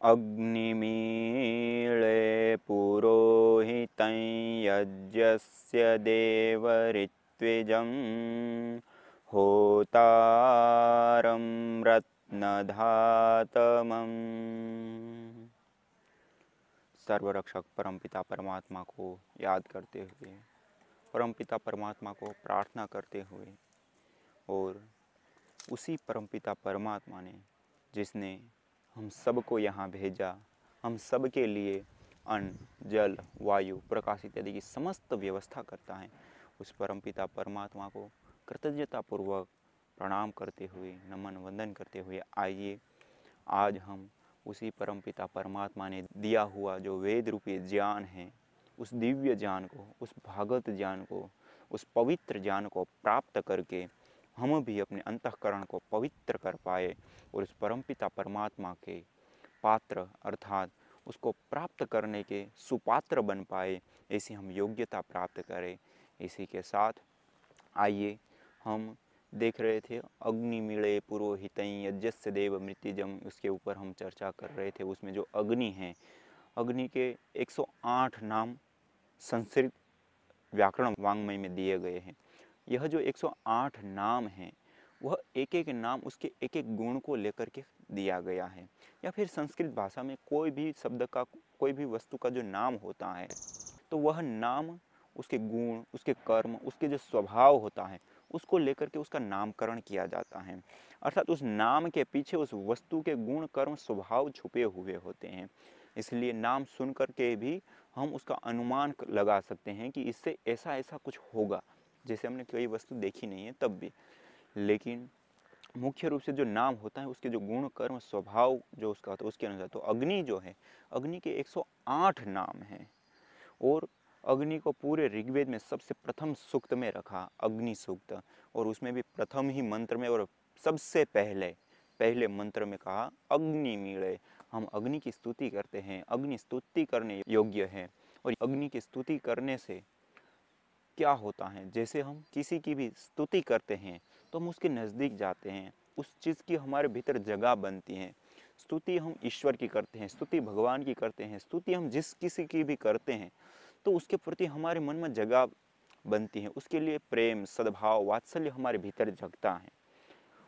अग्निमीळे पुरोहितं यज्ञस्य देवऋत्विजं होतारं रत्नधातमम्। सर्वरक्षक परमपिता परमात्मा को याद करते हुए, परमपिता परमात्मा को प्रार्थना करते हुए, और उसी परमपिता परमात्मा ने जिसने हम सबको यहाँ भेजा, हम सब के लिए अन्न, जल, वायु, प्रकाश इत्यादि की समस्त व्यवस्था करता है, उस परमपिता परमात्मा को कृतज्ञतापूर्वक प्रणाम करते हुए, नमन वंदन करते हुए आइए आज हम उसी परमपिता परमात्मा ने दिया हुआ जो वेद रूपी ज्ञान है, उस दिव्य ज्ञान को, उस भागवत ज्ञान को, उस पवित्र ज्ञान को प्राप्त करके हम भी अपने अंतःकरण को पवित्र कर पाए और उस परमपिता परमात्मा के पात्र अर्थात उसको प्राप्त करने के सुपात्र बन पाए, ऐसी हम योग्यता प्राप्त करें। इसी के साथ आइए हम देख रहे थे अग्निमीळे पुरोहितं यज्ञस्य देव मृत्युजम, उसके ऊपर हम चर्चा कर रहे थे। उसमें जो अग्नि है, अग्नि के 108 नाम संस्कृत व्याकरण वाङ्मय में दिए गए हैं। यह जो 108 नाम हैं वह एक एक नाम उसके एक एक गुण को लेकर के दिया गया है, या फिर संस्कृत भाषा में कोई भी शब्द का, कोई भी वस्तु का जो नाम होता है तो वह नाम उसके गुण, उसके कर्म, उसके जो स्वभाव होता है उसको लेकर के उसका नामकरण किया जाता है। अर्थात उस नाम के पीछे उस वस्तु के गुण, कर्म, स्वभाव छुपे हुए होते हैं। इसलिए नाम सुन कर के भी हम उसका अनुमान लगा सकते हैं कि इससे ऐसा ऐसा कुछ होगा, जैसे हमने कोई वस्तु देखी नहीं है तब भी। लेकिन मुख्य रूप से जो नाम होता है उसके जो गुण, कर्म, स्वभाव जो उसका होता है उसके अनुसार, तो अग्नि जो है, अग्नि के 108 नाम हैं। और अग्नि को पूरे ऋग्वेद में सबसे प्रथम सूक्त में रखा, अग्नि सूक्त, और उसमें भी प्रथम ही मंत्र में और सबसे पहले मंत्र में कहा अग्निमीळे। हम अग्नि की स्तुति करते हैं, अग्नि स्तुति करने योग्य है। और अग्नि की स्तुति करने से क्या होता है, जैसे हम किसी की भी स्तुति करते हैं तो हम उसके नज़दीक जाते हैं, उस चीज़ की हमारे भीतर जगह बनती है। स्तुति हम ईश्वर की करते हैं, स्तुति भगवान की करते हैं, स्तुति हम जिस किसी की भी करते हैं तो उसके प्रति हमारे मन में जगह बनती है, उसके लिए प्रेम, सद्भाव, वात्सल्य हमारे भीतर जगता है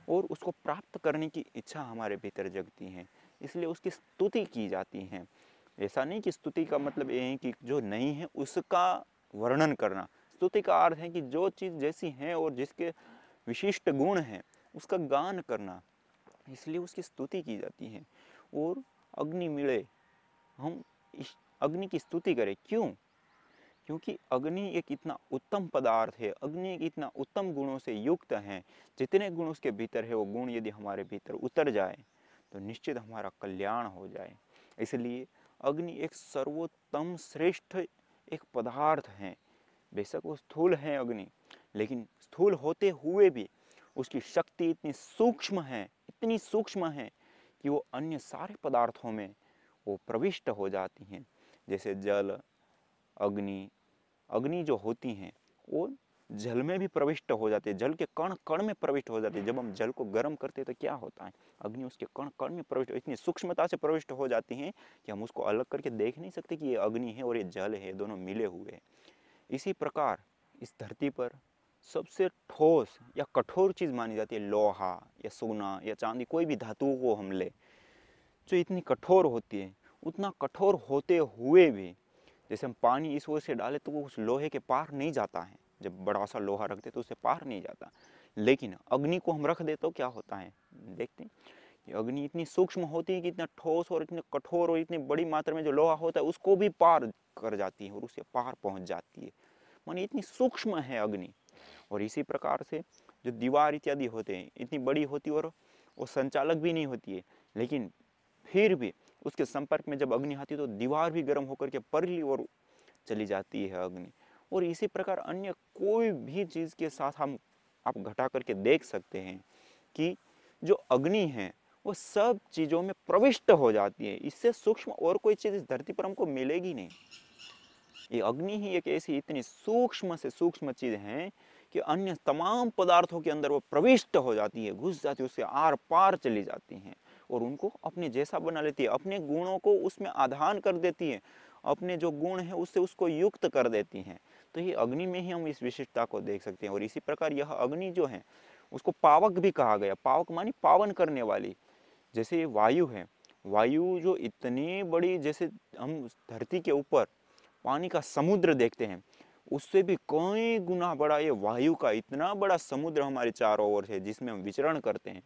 और उसको प्राप्त करने की इच्छा हमारे भीतर जगती है, इसलिए उसकी स्तुति की जाती है। ऐसा नहीं कि स्तुति का मतलब ये है कि जो नहीं है उसका वर्णन करना। स्तुति का अर्थ है कि जो चीज़ जैसी है और जिसके विशिष्ट गुण हैं उसका गान करना, इसलिए उसकी स्तुति की जाती है। और अग्निमीळे, हम इस अग्नि की स्तुति करें, क्यों? क्योंकि अग्नि एक इतना उत्तम पदार्थ है, अग्नि एक इतना उत्तम गुणों से युक्त है, जितने गुण उसके भीतर है वो गुण यदि हमारे भीतर उतर जाए तो निश्चित हमारा कल्याण हो जाए। इसलिए अग्नि एक सर्वोत्तम श्रेष्ठ एक पदार्थ है। बेशक वो स्थूल है अग्नि, लेकिन स्थूल होते हुए भी उसकी शक्ति इतनी सूक्ष्म है, इतनी सूक्ष्म है कि वो अन्य सारे पदार्थों में वो प्रविष्ट हो जाती हैं। जैसे जल, अग्नि, अग्नि जो होती हैं वो जल में भी प्रविष्ट हो जाती है, जल के कण कण में प्रविष्ट हो जाती है। जब हम जल को गर्म करते हैं तो क्या होता है, अग्नि उसके कण कण में प्रविष्ट, इतनी सूक्ष्मता से प्रविष्ट हो जाती हैं कि हम उसको अलग करके देख नहीं सकते कि ये अग्नि है और ये जल है, दोनों मिले हुए हैं। इसी प्रकार इस धरती पर सबसे ठोस या कठोर चीज़ मानी जाती है लोहा या सोना या चांदी, कोई भी धातुओं को हम ले, जो इतनी कठोर होती है, उतना कठोर होते हुए भी जैसे हम पानी इस ओर से डालें तो वो उस लोहे के पार नहीं जाता है। जब बड़ा सा लोहा रखते तो उससे पार नहीं जाता, लेकिन अग्नि को हम रख दे तो क्या होता है, देखते हैं कि अग्नि इतनी सूक्ष्म होती है कि इतना ठोस और इतने कठोर और इतनी बड़ी मात्रा में जो लोहा होता है उसको भी पार कर जाती है और उससे पार पहुंच जाती है। माने इतनी सूक्ष्म है अग्नि। और इसी प्रकार से जो दीवार इत्यादि होते हैं, इतनी बड़ी होती है और वो संचालक भी नहीं होती है, लेकिन फिर भी उसके संपर्क में जब अग्नि आती है तो दीवार भी गर्म होकर के परली ओर चली जाती है अग्नि। और इसी प्रकार अन्य कोई भी चीज़ के साथ हम आप घटा करके देख सकते हैं कि जो अग्नि है वो सब चीज़ों में प्रविष्ट हो जाती है। इससे सूक्ष्म और कोई चीज़ इस धरती पर हमको मिलेगी नहीं। ये अग्नि ही एक ऐसी इतनी सूक्ष्म से सूक्ष्म चीज़ है कि अन्य तमाम पदार्थों के अंदर वो प्रविष्ट हो जाती है, घुस जाती है, उससे आर पार चली जाती हैं और उनको अपने जैसा बना लेती है, अपने गुणों को उसमें आधान कर देती है, अपने जो गुण है उससे उसको युक्त कर देती हैं। तो ये अग्नि में ही हम इस विशिष्टता को देख सकते हैं। और इसी प्रकार यह अग्नि जो है उसको पावक भी कहा गया। पावक मानी पावन करने वाली। जैसे ये वायु है, वायु जो इतनी बड़ी, जैसे हम धरती के ऊपर पानी का समुद्र देखते हैं, उससे भी कई गुना बड़ा ये वायु का इतना बड़ा समुद्र हमारे चारों ओर है जिसमें हम विचरण करते हैं।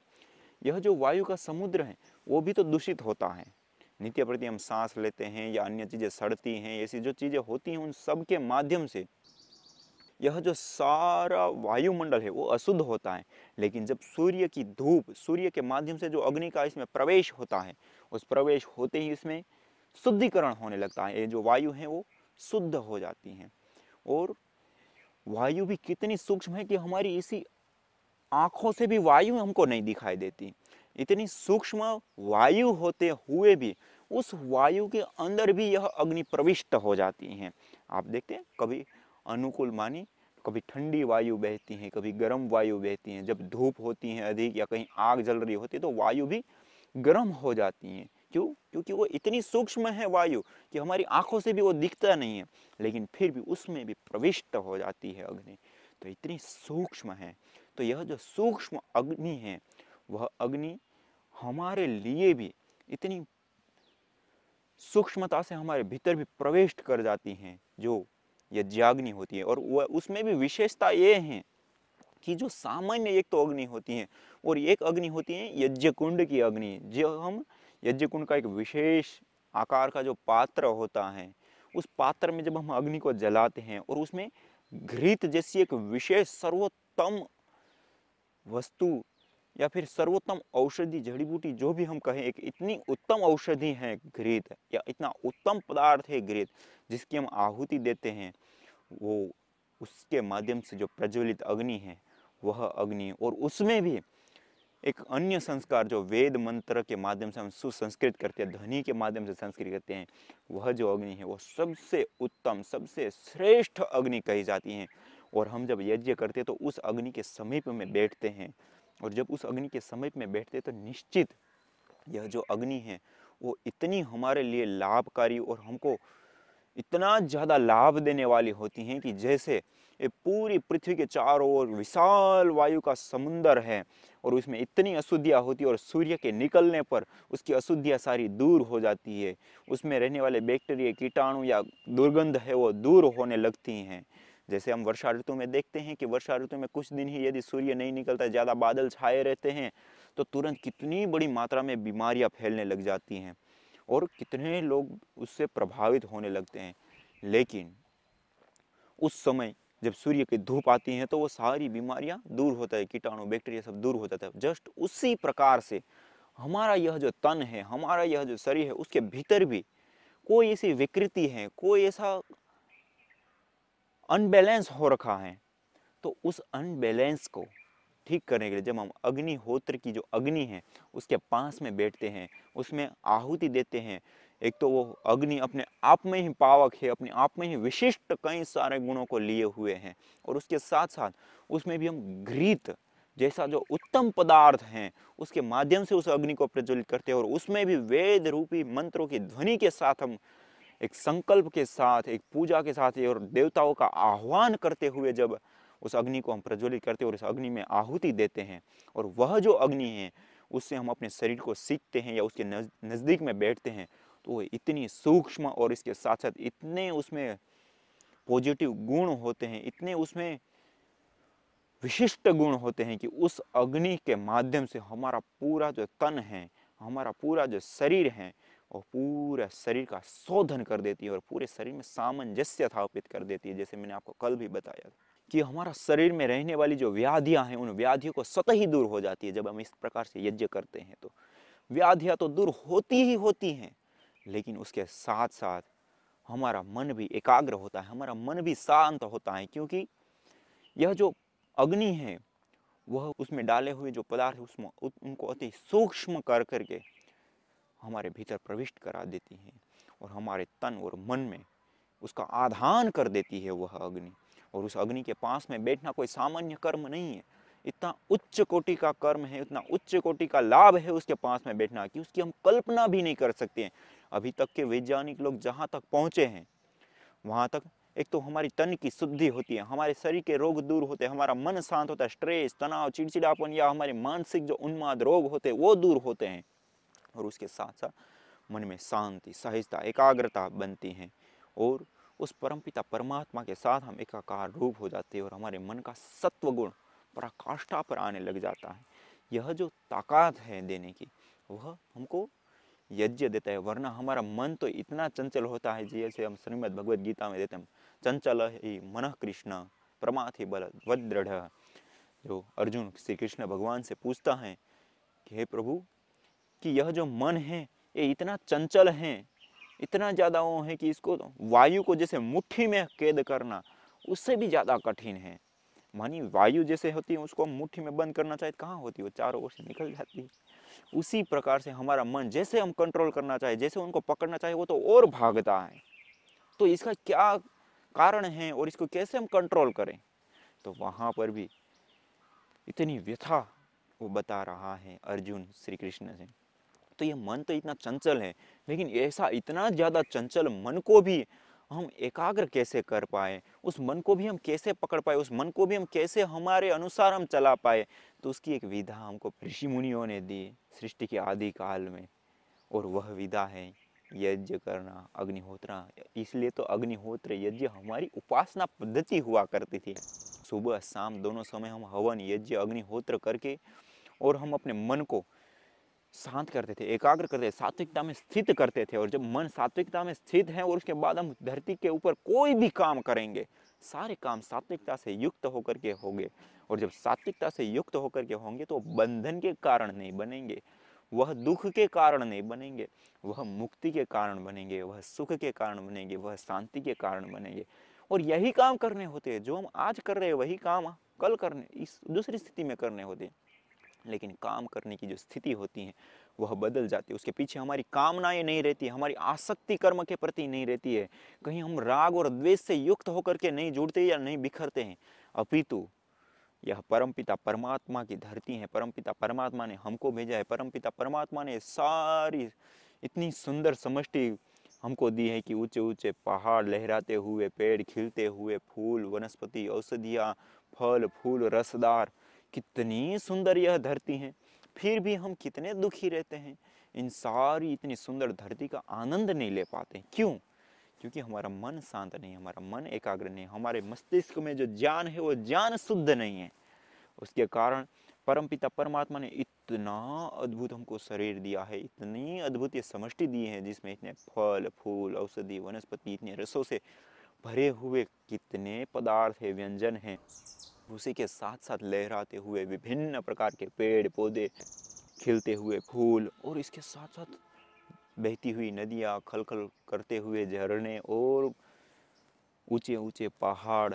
यह जो वायु का समुद्र है वो भी तो दूषित होता है। नित्य प्रति हम सांस लेते हैं या अन्य चीजें सड़ती हैं, ऐसी जो चीजें होती हैं उन सब के माध्यम से यह जो सारा वायुमंडल है वो अशुद्ध होता है। लेकिन जब सूर्य की धूप, सूर्य के माध्यम से जो अग्नि का इसमें प्रवेश होता है, उस प्रवेश होते ही इसमें शुद्धिकरण होने लगता है। ये जो वायु है वो शुद्ध हो जाती हैं। और वायु भी कितनी सूक्ष्म है कि हमारी इसी आंखों से भी वायु हमको नहीं दिखाई देती। इतनी सूक्ष्म वायु होते हुए भी उस वायु के अंदर भी यह अग्नि प्रविष्ट हो जाती हैं। आप देखते हैं कभी अनुकूल मानी, कभी ठंडी वायु बहती है, कभी गर्म वायु बहती है। जब धूप होती है अधिक या कहीं आग जल रही होती है तो वायु भी गर्म हो जाती हैं। क्यों? क्योंकि वो इतनी सूक्ष्म है वायु कि हमारी आंखों से भी वो दिखता नहीं है, लेकिन फिर भी उसमें भी प्रविष्ट हो जाती है अग्नि। तो इतनी सूक्ष्म है। तो यह जो सूक्ष्म अग्नि है वह अग्नि हमारे लिए भी इतनी सूक्ष्मता से हमारे भीतर भी प्रवेश कर जाती हैं, जो यज्ञाग्नि होती है। और वह उसमें भी विशेषता ये है कि जो सामान्य एक तो अग्नि होती है और एक अग्नि होती है यज्ञ कुंड की अग्नि। जो हम यज्ञ कुंड का एक विशेष आकार का जो पात्र होता है, उस पात्र में जब हम अग्नि को जलाते हैं और उसमें घृत जैसी एक विशेष सर्वोत्तम वस्तु या फिर सर्वोत्तम औषधि, जड़ी बूटी जो भी हम कहें, एक इतनी उत्तम औषधि है घृत, या इतना उत्तम पदार्थ है घृत जिसकी हम आहुति देते हैं, वो उसके माध्यम से जो प्रज्वलित अग्नि है वह अग्नि। और उसमें भी एक अन्य संस्कार जो वेद मंत्र के माध्यम से हम सुसंस्कृत करते हैं, ध्वनि के माध्यम से संस्कृत करते हैं, वह जो अग्नि है वो सबसे उत्तम, सबसे श्रेष्ठ अग्नि कही जाती है। और हम जब यज्ञ करते हैं तो उस अग्नि के समीप में बैठते हैं, और जब उस अग्नि के समीप में बैठते हैं तो निश्चित यह जो अग्नि है वो इतनी हमारे लिए लाभकारी और हमको इतना ज़्यादा लाभ देने वाली होती हैं कि जैसे ये पूरी पृथ्वी के चारों ओर विशाल वायु का समुंदर है और उसमें इतनी अशुद्धियाँ होती है और सूर्य के निकलने पर उसकी अशुद्धियाँ सारी दूर हो जाती है। उसमें रहने वाले बैक्टीरिया, कीटाणु या दुर्गंध है वो दूर होने लगती हैं। जैसे हम वर्षा ऋतु में देखते हैं कि वर्षा ऋतु में कुछ दिन ही यदि सूर्य नहीं निकलता, ज़्यादा बादल छाए रहते हैं, तो तुरंत कितनी बड़ी मात्रा में बीमारियाँ फैलने लग जाती हैं और कितने लोग उससे प्रभावित होने लगते हैं। लेकिन उस समय जब सूर्य की धूप आती है तो वो सारी बीमारियां दूर होता है, कीटाणु बैक्टीरिया सब दूर हो जाता है। जस्ट उसी प्रकार से हमारा यह जो तन है, हमारा यह जो शरीर है, उसके भीतर भी कोई ऐसी विकृति है, कोई ऐसा अनबैलेंस हो रखा है, तो उस अनबैलेंस को ठीक करने के लिए जब हम अग्निहोत्र की जो अग्नि है उसके पास में बैठते हैं, उसमें आहुति देते हैं, एक तो वो अग्नि अपने आप में ही पावक है, अपने आप में ही विशिष्ट कई सारे गुणों को लिए हुए हैं, और उसके साथ साथ उसमें भी हम घृत जैसा जो उत्तम पदार्थ हैं उसके माध्यम से उस अग्नि को प्रज्वलित करते हैं। और उसमें भी वेद रूपी मंत्रों की ध्वनि के साथ हम एक संकल्प के साथ, एक पूजा के साथ और देवताओं का आह्वान करते हुए जब उस अग्नि को हम प्रज्वलित करते हैं और उस अग्नि में आहुति देते हैं, और वह जो अग्नि है उससे हम अपने शरीर को सीखते हैं या उसके नज़दीक में बैठते हैं, तो वो इतनी सूक्ष्म और इसके साथ साथ इतने उसमें पॉजिटिव गुण होते हैं, इतने उसमें विशिष्ट गुण होते हैं कि उस अग्नि के माध्यम से हमारा पूरा जो तन है, हमारा पूरा जो शरीर है, और पूरा शरीर का शोधन कर देती है और पूरे शरीर में सामंजस्य स्थापित कर देती है। जैसे मैंने आपको कल भी बताया कि हमारा शरीर में रहने वाली जो व्याधियां हैं उन व्याधियों को स्वतः ही दूर हो जाती है। जब हम इस प्रकार से यज्ञ करते हैं तो व्याधियां तो दूर होती ही होती हैं, लेकिन उसके साथ साथ हमारा मन भी एकाग्र होता है, हमारा मन भी शांत होता है, क्योंकि यह जो अग्नि है वह उसमें डाले हुए जो पदार्थ उसमें उनको अति सूक्ष्म कर करके हमारे भीतर प्रविष्ट करा देती हैं और हमारे तन और मन में उसका आधान कर देती है वह अग्नि। और उस अग्नि के पास में बैठना कोई सामान्य कर्म नहीं है। इतना उच्च कोटि का कर्म है, इतना उच्च कोटि का लाभ है उसके पास में बैठना कि उसकी हम कल्पना भी नहीं कर सकते हैं। अभी तक के वैज्ञानिक लोग जहाँ तक पहुँचे हैं वहाँ तक एक तो हमारी तन की शुद्धि होती है, हमारे शरीर के रोग दूर होते हैं, हमारा मन शांत होता है, स्ट्रेस, तनाव, चिड़चिड़ापन या हमारे मानसिक जो उन्माद रोग होते हैं वो दूर होते हैं। और उसके साथ साथ मन में शांति, सहजता, एकाग्रता बनती है और उस परमपिता परमात्मा के साथ हम एकाकार रूप हो जाते हैं और हमारे मन का सत्व गुण पराकाष्ठा पर आने लग जाता है। यह जो ताकत है देने की वह हमको यज्ञ देता है, वरना हमारा मन तो इतना चंचल होता है, जैसे हम श्रीमद् भगवद गीता में देते हैं, चंचल ही मन कृष्ण प्रमाथि बल वदृढ़। जो अर्जुन श्री कृष्ण भगवान से पूछता है कि हे प्रभु कि यह जो मन है ये इतना चंचल है, इतना ज़्यादा वो है कि इसको वायु को जैसे मुट्ठी में कैद करना उससे भी ज़्यादा कठिन है। मानी वायु जैसे होती है उसको हम मुट्ठी में बंद करना चाहे कहाँ होती है, वो चारों ओर से निकल जाती है। उसी प्रकार से हमारा मन जैसे हम कंट्रोल करना चाहे, जैसे उनको पकड़ना चाहे वो तो और भागता है। तो इसका क्या कारण है और इसको कैसे हम कंट्रोल करें, तो वहाँ पर भी इतनी व्यथा वो बता रहा है अर्जुन श्री कृष्ण से। तो ये मन तो इतना चंचल है, लेकिन ऐसा इतना ज़्यादा चंचल मन को भी हम एकाग्र कैसे कर पाए, उस मन को भी हम कैसे पकड़ पाए, उस मन को भी हम कैसे हमारे अनुसार हम चला पाए, तो उसकी एक विधा हमको ऋषि मुनियों ने दी सृष्टि के आदि काल में। और वह विधा है यज्ञ करना, अग्निहोत्र। इसलिए तो अग्निहोत्र यज्ञ हमारी उपासना पद्धति हुआ करती थी। सुबह शाम दोनों समय हम हवन यज्ञ अग्निहोत्र करके और हम अपने मन को शांत करते थे, एकाग्र करते थे, सात्विकता में स्थित करते थे। और जब मन सात्विकता में स्थित है और उसके बाद हम धरती के ऊपर कोई भी काम करेंगे, सारे काम सात्विकता से युक्त होकर के होंगे। और जब सात्विकता से युक्त होकर के होंगे तो बंधन के कारण नहीं बनेंगे, वह दुख के कारण नहीं बनेंगे, वह मुक्ति के कारण बनेंगे, वह सुख के कारण बनेंगे, वह शांति के कारण बनेंगे। और यही काम करने होते हैं जो हम आज कर रहे हैं, वही काम कल करने इस दूसरी स्थिति में करने होते हैं। लेकिन काम करने की जो स्थिति होती है वह बदल जाती है, उसके पीछे हमारी कामनाएं नहीं रहती, हमारी आसक्ति कर्म के प्रति नहीं रहती है, कहीं हम राग और द्वेष से युक्त होकर के नहीं जुड़ते या नहीं बिखरते हैं। अपितु यह परमपिता परमात्मा की धरती है, परमपिता परमात्मा ने हमको भेजा है, परमपिता परमात्मा ने सारी इतनी सुंदर समष्टि हमको दी है कि ऊंचे ऊंचे पहाड़ लहराते हुए, पेड़ खिलते हुए, फूल वनस्पति औषधियाँ, फल फूल रसदार, कितनी सुंदर यह धरती है। फिर भी हम कितने दुखी रहते हैं, इन सारी इतनी सुंदर धरती का आनंद नहीं ले पाते। क्यों? क्योंकि हमारा मन शांत नहीं, हमारा मन एकाग्र नहीं, हमारे मस्तिष्क में जो ज्ञान है वो ज्ञान शुद्ध नहीं है। उसके कारण परमपिता परमात्मा ने इतना अद्भुत हमको शरीर दिया है, इतनी अद्भुत ये समष्टि दी है जिसमें इतने फल फूल औषधि वनस्पति, इतने रसों से भरे हुए कितने पदार्थ है, व्यंजन है। उसी के साथ साथ लहराते हुए विभिन्न प्रकार के पेड़ पौधे, खिलते हुए फूल, और इसके साथ साथ बहती हुई नदियाँ, खलखल करते हुए झरने और ऊंचे ऊंचे पहाड़।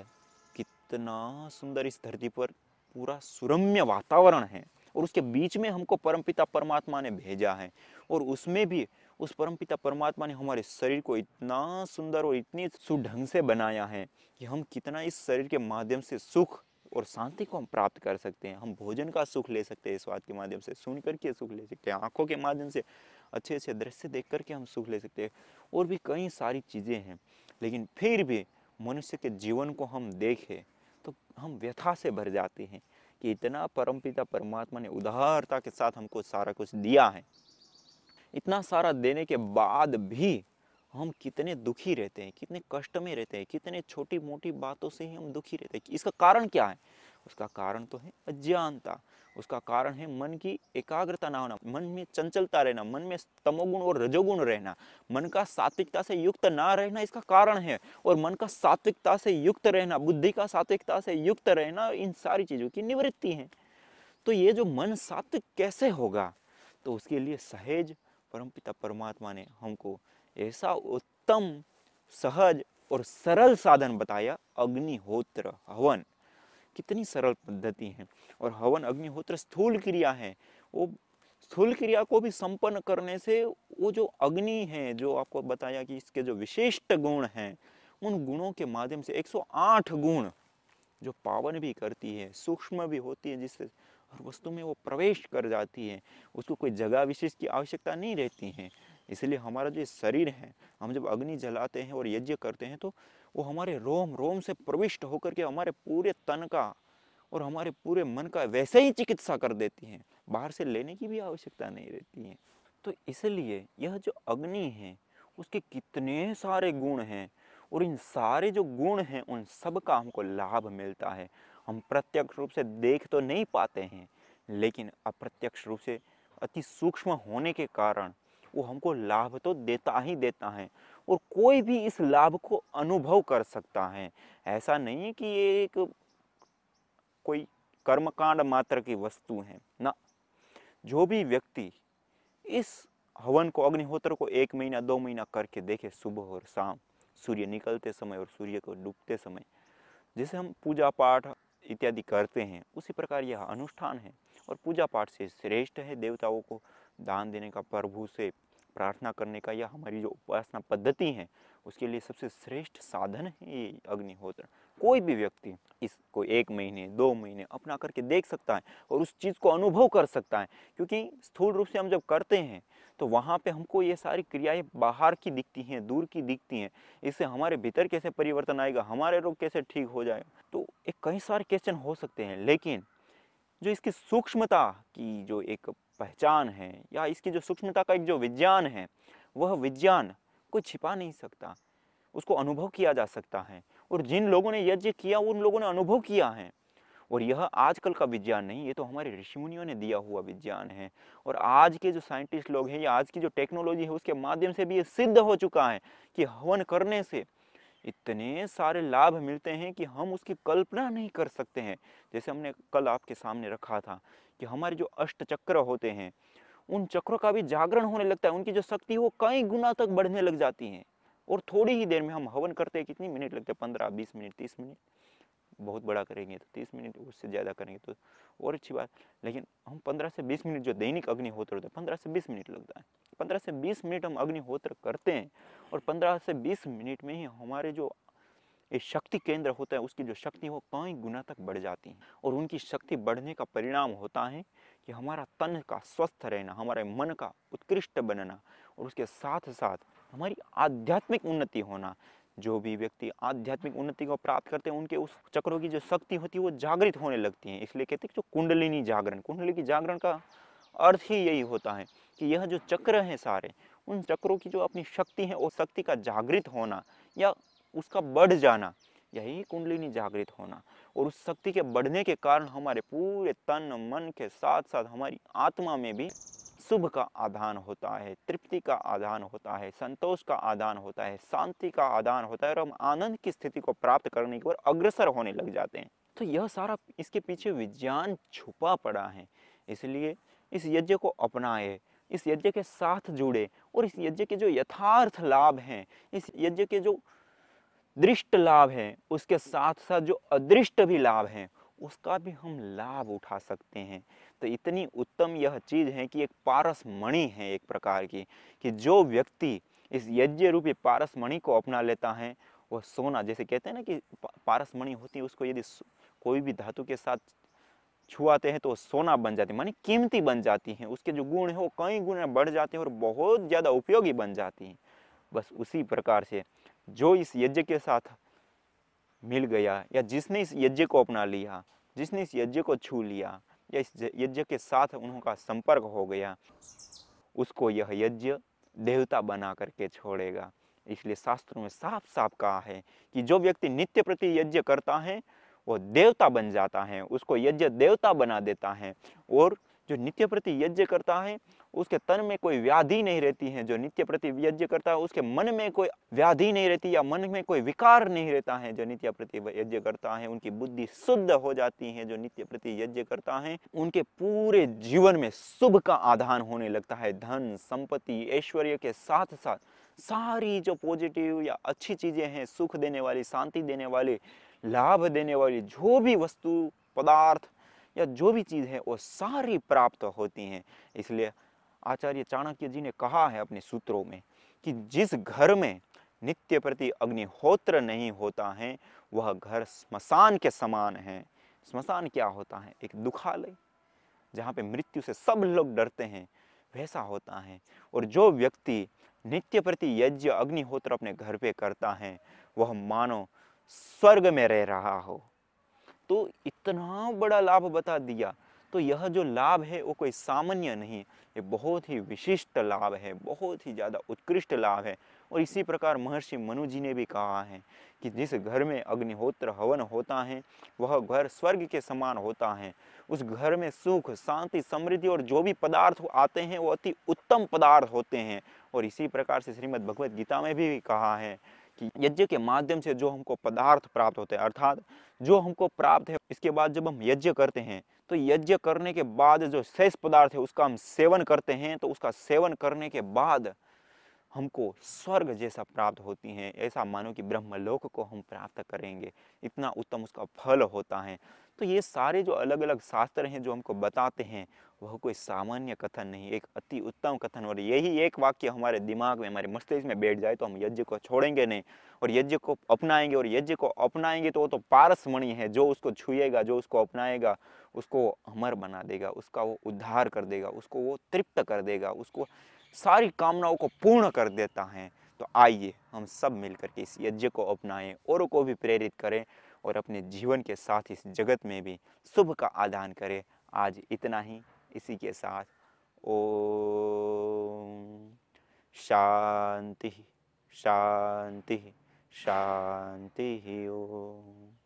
कितना सुंदर इस धरती पर पूरा सुरम्य वातावरण है। और उसके बीच में हमको परमपिता परमात्मा ने भेजा है, और उसमें भी उस परमपिता परमात्मा ने हमारे शरीर को इतना सुंदर और इतनी सुढंग से बनाया है कि हम कितना इस शरीर के माध्यम से सुख और शांति को हम प्राप्त कर सकते हैं। हम भोजन का सुख ले सकते हैं स्वाद के माध्यम से, सुन करके सुख ले सकते हैं, आंखों के माध्यम से अच्छे अच्छे दृश्य देख करके हम सुख ले सकते हैं, और भी कई सारी चीज़ें हैं। लेकिन फिर भी मनुष्य के जीवन को हम देखें तो हम व्यथा से भर जाते हैं कि इतना परमपिता परमात्मा ने उदारता के साथ हमको सारा कुछ दिया है, इतना सारा देने के बाद भी हम कितने दुखी रहते हैं, कितने कष्ट में रहते हैं, कितने छोटी मोटी बातों से ही हम दुखी रहते हैं। इसका कारण क्या है? उसका कारण तो है अज्ञानता, उसका कारण है मन की एकाग्रता ना होना, मन में चंचलता रहना, मन में तमोगुण और रजोगुण रहना, मन का सात्विकता से युक्त ना रहना इसका कारण है। और मन का सात्विकता से युक्त रहना, बुद्धि का सात्विकता से युक्त रहना, इन सारी चीजों की निवृत्ति है। तो ये जो मन सात्विक कैसे होगा? तो उसके लिए सहज परमपिता परमात्मा ने हमको ऐसा उत्तम सहज और सरल साधन बताया, अग्निहोत्र हवन। कितनी सरल पद्धति है। और हवन अग्निहोत्र स्थूल क्रिया है, वो स्थूल क्रिया को भी संपन्न करने से वो जो अग्नि है, जो आपको बताया कि इसके जो विशिष्ट गुण हैं, उन गुणों के माध्यम से 108 गुण जो पावन भी करती है, सूक्ष्म भी होती है, जिससे हर वस्तु में वो प्रवेश कर जाती है। उसको कोई जगह विशेष की आवश्यकता नहीं रहती है। इसलिए हमारा जो शरीर है, हम जब अग्नि जलाते हैं और यज्ञ करते हैं तो वो हमारे रोम रोम से प्रविष्ट होकर के हमारे पूरे तन का और हमारे पूरे मन का वैसे ही चिकित्सा कर देती हैं। बाहर से लेने की भी आवश्यकता नहीं रहती है। तो इसलिए यह जो अग्नि है उसके कितने सारे गुण हैं, और इन सारे जो गुण हैं उन सब का हमको लाभ मिलता है। हम प्रत्यक्ष रूप से देख तो नहीं पाते हैं, लेकिन अप्रत्यक्ष रूप से अति सूक्ष्म होने के कारण वो हमको लाभ तो देता ही देता है, और कोई भी इस लाभ को अनुभव कर सकता है। ऐसा नहीं है कि ये एक कोई कर्मकांड मात्र की वस्तु है ना। जो भी व्यक्ति इस हवन को, अग्निहोत्र को 1 महीना 2 महीना करके देखे, सुबह और शाम, सूर्य निकलते समय और सूर्य को डूबते समय, जैसे हम पूजा पाठ इत्यादि करते हैं उसी प्रकार यह अनुष्ठान है। और पूजा पाठ से श्रेष्ठ है देवताओं को दान देने का, प्रभु से प्रार्थना करने का, या हमारी जो उपासना पद्धति है उसके लिए सबसे श्रेष्ठ साधन है ये अग्निहोत्र। कोई भी व्यक्ति इसको 1 महीने 2 महीने अपना करके देख सकता है और उस चीज़ को अनुभव कर सकता है। क्योंकि स्थूल रूप से हम जब करते हैं तो वहाँ पे हमको ये सारी क्रियाएं बाहर की दिखती हैं, दूर की दिखती हैं। इससे हमारे भीतर कैसे परिवर्तन आएगा, हमारे रोग कैसे ठीक हो जाएगा, तो एक कई सारे क्वेश्चन हो सकते हैं। लेकिन जो इसकी सूक्ष्मता की जो एक पहचान है, या इसकी जो सूक्ष्मता का एक जो विज्ञान है, वह विज्ञान कोई छिपा नहीं सकता, उसको अनुभव किया जा सकता है। और जिन लोगों ने यज्ञ किया उन लोगों ने अनुभव किया है। और यह आजकल का विज्ञान नहीं, ये तो हमारे ऋषि मुनियों ने दिया हुआ विज्ञान है। और आज के जो साइंटिस्ट लोग हैं या आज की जो टेक्नोलॉजी है उसके माध्यम से भी ये सिद्ध हो चुका है कि हवन करने से इतने सारे लाभ मिलते हैं कि हम उसकी कल्पना नहीं कर सकते हैं। जैसे हमने कल आपके सामने रखा था कि हमारे जो अष्ट चक्र होते हैं उन चक्रों का भी जागरण होने लगता है, उनकी जो शक्ति है वो कई गुना तक बढ़ने लग जाती है। और थोड़ी ही देर में हम हवन करते हैं, कितनी मिनट लगते हैं, 15-20 मिनट, 30 मिनट, बहुत बड़ा करेंगे तो 30 मिनट, उससे ज़्यादा करेंगे तो और अच्छी बात। लेकिन हम 15 से 20 मिनट जो दैनिक अग्निहोत्र होता है 15 से 20 मिनट लगता है। 15 से 20 मिनट हम अग्निहोत्र करते हैं और 15 से 20 मिनट में ही हमारे जो ये शक्ति केंद्र होता है उसकी जो शक्ति हो कई गुना तक बढ़ जाती है। और उनकी शक्ति बढ़ने का परिणाम होता है कि हमारा तन का स्वस्थ रहना, हमारे मन का उत्कृष्ट बनना, और उसके साथ साथ हमारी आध्यात्मिक उन्नति होना। जो भी व्यक्ति आध्यात्मिक उन्नति को प्राप्त करते हैं उनके उस चक्रों की जो शक्ति होती है वो जागृत होने लगती है। इसलिए कहते हैं जो कुंडलिनी जागरण, कुंडली की जागरण का अर्थ ही यही होता है कि यह जो चक्र हैं सारे, उन चक्रों की जो अपनी शक्ति है वो शक्ति का जागृत होना या उसका बढ़ जाना, यही कुंडलिनी जागृत होना। और उस शक्ति के बढ़ने के कारण हमारे पूरे तन मन के साथ साथ हमारी आत्मा में भी शुभ का आदान होता है, तृप्ति का आदान होता है, संतोष का आदान होता है, शांति का आदान होता है, और हम आनंद की स्थिति को प्राप्त करने की ओर अग्रसर होने लग जाते हैं। तो यह सारा इसके पीछे विज्ञान छुपा पड़ा है। इसलिए इस यज्ञ को अपनाए, इस यज्ञ के साथ जुड़े, और इस यज्ञ के जो यथार्थ लाभ हैं, इस यज्ञ के जो दृष्ट लाभ हैं, उसके साथ साथ जो अदृष्ट भी लाभ हैं उसका भी हम लाभ उठा सकते हैं। तो इतनी उत्तम यह चीज़ है कि एक पारस मणि है एक प्रकार की, कि जो व्यक्ति इस यज्ञ रूपी पारस मणि को अपना लेता है वह सोना, जैसे कहते हैं ना कि पारस मणि होती है, उसको यदि कोई भी धातु के साथ छुआते हैं तो सोना बन जाती है, मानी कीमती बन जाती है, उसके जो गुण है वो कई गुना बढ़ जाते हैं और बहुत ज़्यादा उपयोगी बन जाती हैं। बस उसी प्रकार से जो इस यज्ञ के साथ मिल गया, या जिसने इस यज्ञ को अपना लिया, जिसने इस यज्ञ को छू लिया, या इस यज्ञ के साथ उनका संपर्क हो गया, उसको यह यज्ञ देवता बना करके छोड़ेगा। इसलिए शास्त्रों में साफ साफ कहा है कि जो व्यक्ति नित्य प्रति यज्ञ करता है वो देवता बन जाता है, उसको यज्ञ देवता बना देता है। और जो नित्य प्रति यज्ञ करता है उसके तन में कोई व्याधि नहीं रहती है, जो नित्य प्रति यज्ञ करता है उसके मन में कोई व्याधि नहीं रहती या मन में कोई विकार नहीं रहता है। जो नित्य प्रति यज्ञ करता है उनकी बुद्धि शुद्ध हो जाती है, जो नित्य प्रति यज्ञ करता है उनके पूरे जीवन में शुभ का आधान होने लगता है। धन संपत्ति ऐश्वर्य के साथ साथ सारी जो पॉजिटिव या अच्छी चीजें हैं, सुख देने वाली, शांति देने वाली, लाभ देने वाली जो भी वस्तु पदार्थ या जो भी चीज़ है वो सारी प्राप्त होती हैं। इसलिए आचार्य चाणक्य जी ने कहा है अपने सूत्रों में कि जिस घर में नित्य प्रति अग्निहोत्र नहीं होता है वह घर स्मशान के समान है। स्मशान क्या होता है? एक दुखालय, जहाँ पे मृत्यु से सब लोग डरते हैं, वैसा होता है। और जो व्यक्ति नित्य प्रति यज्ञ अग्निहोत्र अपने घर पे करता है, वह मानो स्वर्ग में रह रहा हो। तो इतना बड़ा लाभ बता दिया। तो यह जो लाभ है वो कोई सामान्य नहीं, ये बहुत ही विशिष्ट लाभ है, बहुत ही ज़्यादा उत्कृष्ट लाभ है। और इसी प्रकार महर्षि मनु जी ने भी कहा है कि जिस घर में अग्निहोत्र हवन होता है वह घर स्वर्ग के समान होता है। उस घर में सुख, शांति, समृद्धि और जो भी पदार्थ आते हैं वो अति उत्तम पदार्थ होते हैं। और इसी प्रकार से श्रीमद् भगवद गीता में भी कहा है कि यज्ञ के माध्यम से जो हमको पदार्थ प्राप्त होते हैं, अर्थात जो हमको प्राप्त है, इसके बाद जब हम यज्ञ करते हैं तो यज्ञ करने के बाद जो शेष पदार्थ है उसका हम सेवन करते हैं, तो उसका सेवन करने के बाद हमको स्वर्ग जैसा प्राप्त होती हैं। ऐसा मानो कि ब्रह्मलोक को हम प्राप्त करेंगे, इतना उत्तम उसका फल होता है। तो ये सारे जो अलग अलग शास्त्र हैं जो हमको बताते हैं, वह कोई सामान्य कथन नहीं, एक अति उत्तम कथन। और यही एक वाक्य हमारे दिमाग में, हमारे मस्तिष्क में बैठ जाए तो हम यज्ञ को छोड़ेंगे नहीं और यज्ञ को अपनाएंगे। और यज्ञ को अपनाएंगे तो वो तो पारसमणि है, जो उसको छुएगा, जो उसको अपनाएगा, उसको अमर बना देगा, उसका वो उद्धार कर देगा, उसको वो तृप्त कर देगा, उसको सारी कामनाओं को पूर्ण कर देता है। तो आइए हम सब मिलकर के इस यज्ञ को अपनाएं, औरों को भी प्रेरित करें और अपने जीवन के साथ इस जगत में भी शुभ का आदान करें। आज इतना ही। इसी के साथ ओम शांति शांति शांति ओम।